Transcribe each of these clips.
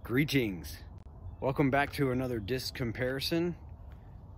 Greetings. Welcome back to another disc comparison.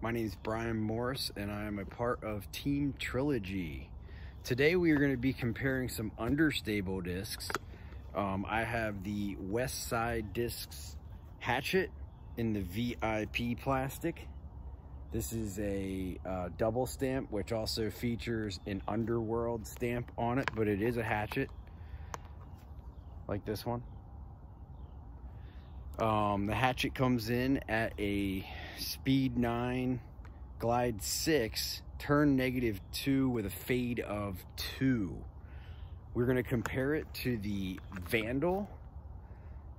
My name is Brian Morris and I am a part of Team Trilogy. Today we are going to be comparing some understable discs. I have the Westside Discs Hatchet in the VIP plastic. This is a double stamp, which also features an Underworld stamp on it, but it is a hatchet like this one. The hatchet comes in at a speed 9, glide 6, turn -2 with a fade of 2. We're going to compare it to the Vandal,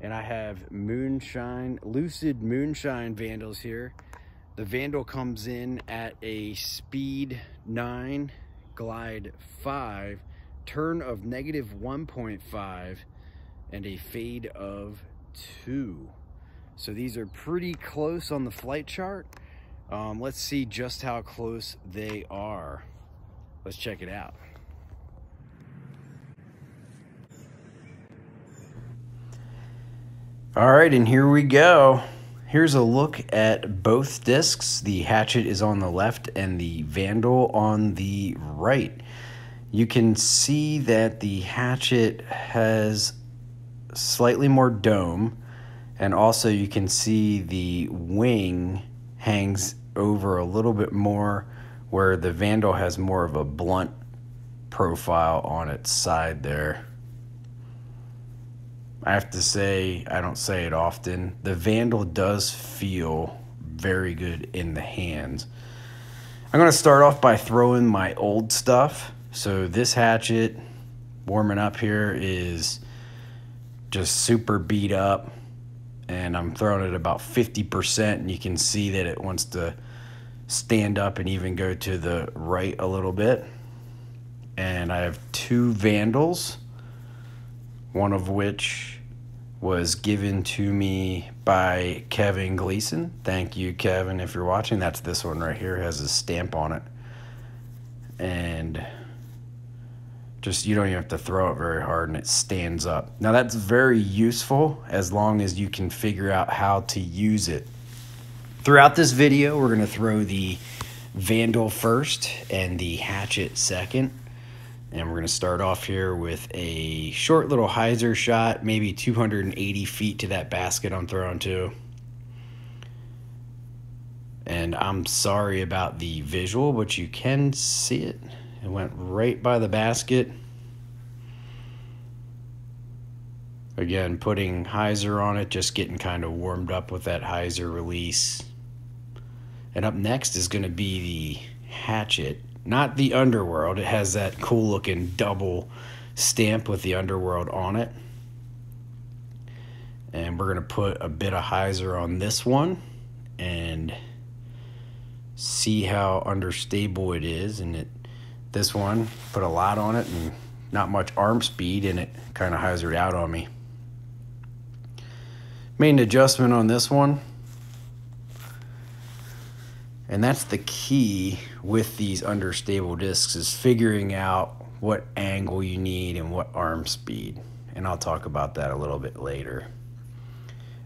and I have Lucid Moonshine Vandals here. The Vandal comes in at a speed 9, glide 5, turn of -1.5, and a fade of 2. So these are pretty close on the flight chart. Let's see just how close they are. Let's check it out. All right, and here we go. Here's a look at both discs. The Hatchet is on the left and the Vandal on the right. You can see that the Hatchet has slightly more dome, and also you can see the wing hangs over a little bit more, where the Vandal has more of a blunt profile on its side there. I have to say, I don't say it often, the Vandal does feel very good in the hands. I'm going to start off by throwing my old stuff. So this Hatchet, warming up here, is just super beat up, and I'm throwing it about 50%, and you can see that it wants to stand up and even go to the right a little bit. And I have two Vandals, one of which was given to me by Kevin Gleason. Thank you, Kevin, if you're watching. That's this one right here. It has a stamp on it, and just, you don't even have to throw it very hard and it stands up. Now that's very useful as long as you can figure out how to use it. Throughout this video, we're going to throw the Vandal first and the Hatchet second. And we're going to start off here with a short little hyzer shot, maybe 280 feet to that basket I'm throwing to. And I'm sorry about the visual, but you can see it. It went right by the basket. Again, putting hyzer on it, just getting kind of warmed up with that hyzer release. And up next is going to be the Hatchet, not the Underworld. It has that cool looking double stamp with the Underworld on it. And we're going to put a bit of hyzer on this one and see how understable it is. And this one, put a lot on it and not much arm speed, and it kind of hyzered out on me. Made an adjustment on this one. And that's the key with these understable discs, is figuring out what angle you need and what arm speed. And I'll talk about that a little bit later.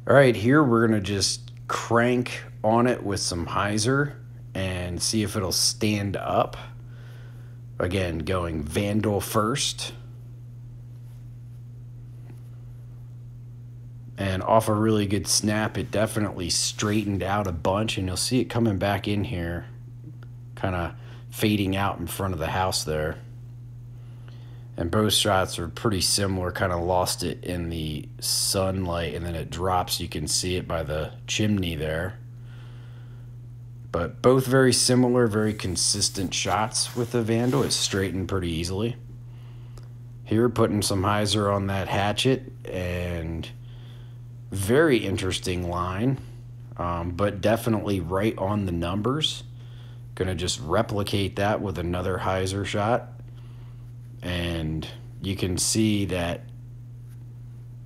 All right, here we're gonna just crank on it with some hyzer and see if it'll stand up. Again, going Vandal first. And off a really good snap, it definitely straightened out a bunch, and you'll see it coming back in here, kind of fading out in front of the house there. And both shots are pretty similar, kind of lost it in the sunlight, and then it drops. You can see it by the chimney there. But both very similar, very consistent shots with the Vandal. It's straightened pretty easily. Here, putting some hyzer on that Hatchet, and very interesting line, but definitely right on the numbers. Gonna just replicate that with another hyzer shot, and you can see that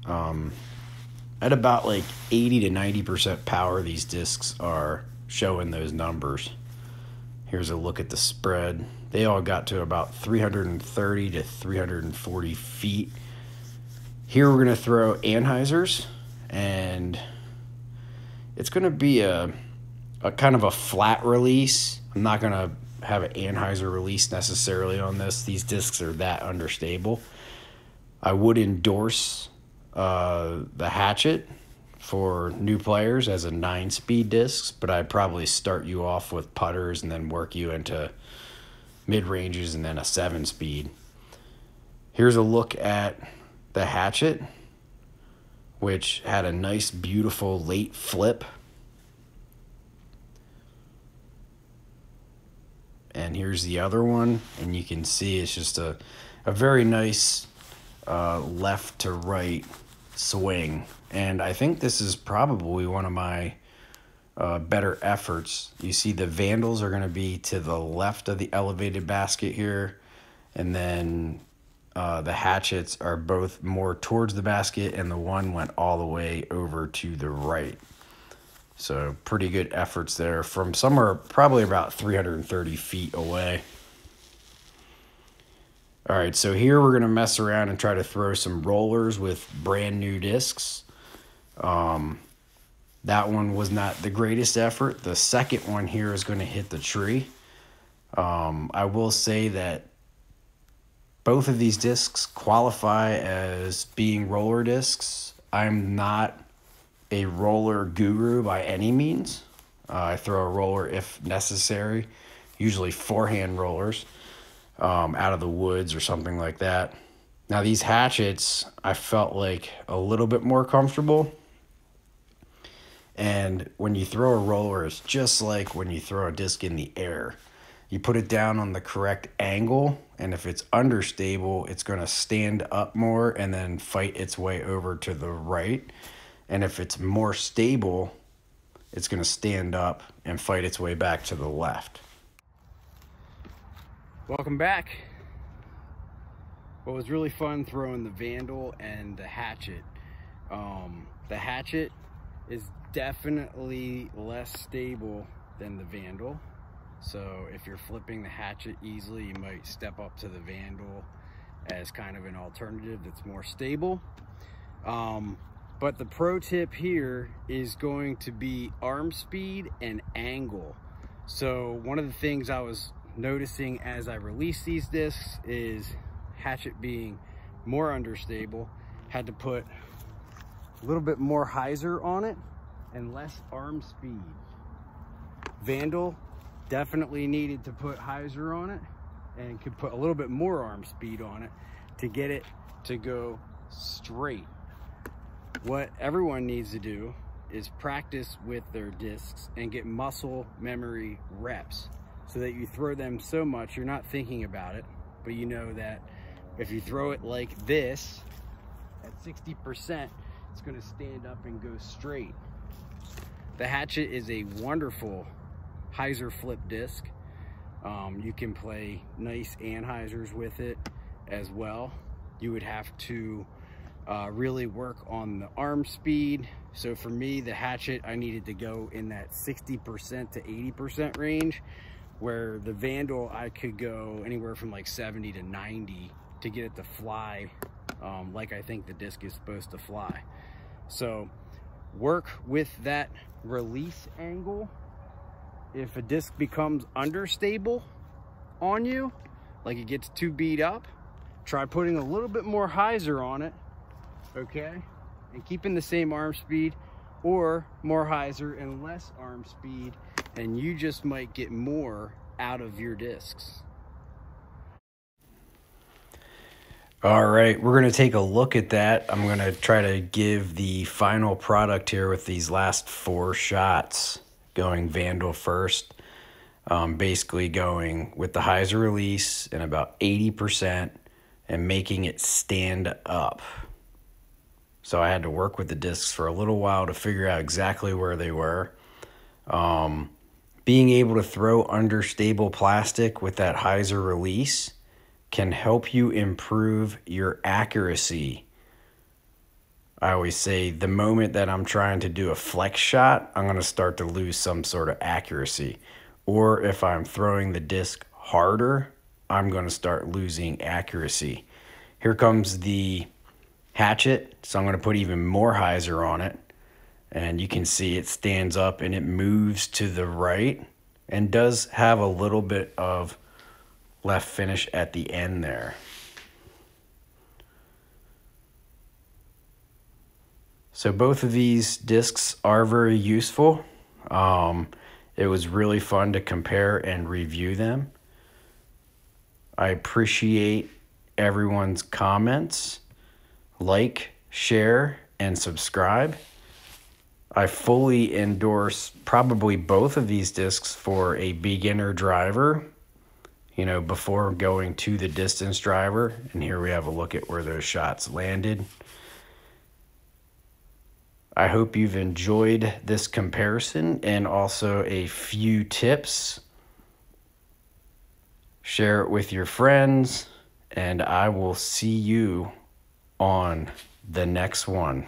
at about like 80 to 90% power, these discs are showing those numbers. Here's a look at the spread. They all got to about 330 to 340 feet. Here we're going to throw anhyzers, and it's going to be a kind of a flat release. I'm not going to have an anhyzer release necessarily on this. These discs are that understable. I would endorse the Hatchet for new players as a 9-speed disc, but I'd probably start you off with putters and then work you into mid-ranges and then a 7-speed. Here's a look at the Hatchet, which had a nice, beautiful late flip. And here's the other one, and you can see it's just a very nice left to right swing. And I think this is probably one of my better efforts. You see the Vandals are going to be to the left of the elevated basket here, and then the Hatchets are both more towards the basket, and the one went all the way over to the right. So pretty good efforts there from somewhere probably about 330 feet away. All right, so here we're going to mess around and try to throw some rollers with brand new discs. That one was not the greatest effort. The second one here is going to hit the tree. I will say that both of these discs qualify as being roller discs. I'm not a roller guru by any means. I throw a roller if necessary, usually forehand rollers out of the woods or something like that. Now these Hatchets, I felt like a little bit more comfortable. And when you throw a roller, it's just like when you throw a disc in the air. You put it down on the correct angle, and if it's understable, it's going to stand up more and then fight its way over to the right. And if it's more stable, it's going to stand up and fight its way back to the left. Welcome back. Well, it was really fun throwing the Vandal and the Hatchet. The Hatchet is definitely less stable than the Vandal. So if you're flipping the Hatchet easily, you might step up to the Vandal as kind of an alternative that's more stable. But the pro tip here is going to be arm speed and angle. So one of the things I was noticing as I release these discs is Hatchet being more understable, had to put a little bit more hyzer on it and less arm speed. Vandal definitely needed to put hyzer on it and could put a little bit more arm speed on it to get it to go straight. What everyone needs to do is practice with their discs and get muscle memory reps so that you throw them so much you're not thinking about it, but you know that if you throw it like this at 60%, it's going to stand up and go straight. The Hatchet is a wonderful hyzer flip disc. You can play nice anhyzers with it as well. You would have to really work on the arm speed. So for me, the Hatchet, I needed to go in that 60% to 80% range, where the Vandal, I could go anywhere from like 70 to 90 to get it to fly like I think the disc is supposed to fly. So work with that release angle. If a disc becomes understable on you, like it gets too beat up, try putting a little bit more hyzer on it, okay, and keeping the same arm speed, or more hyzer and less arm speed, and you just might get more out of your discs. All right, we're going to take a look at that. I'm going to try to give the final product here with these last 4 shots, going Vandal first, basically going with the hyzer release and about 80% and making it stand up. So I had to work with the discs for a little while to figure out exactly where they were. Being able to throw understable plastic with that hyzer release can help you improve your accuracy. I always say the moment that I'm trying to do a flex shot, I'm going to start to lose some sort of accuracy. Or if I'm throwing the disc harder, I'm going to start losing accuracy. Here comes the hatchet, so I'm going to put even more hyzer on it. And you can see it stands up and it moves to the right and does have a little bit of left finish at the end there. So both of these discs are very useful. It was really fun to compare and review them. I appreciate everyone's comments. Like, share, and subscribe. I fully endorse probably both of these discs for a beginner driver, you know, before going to the distance driver. And here we have a look at where those shots landed. I hope you've enjoyed this comparison and also a few tips. Share it with your friends, and I will see you on the next one.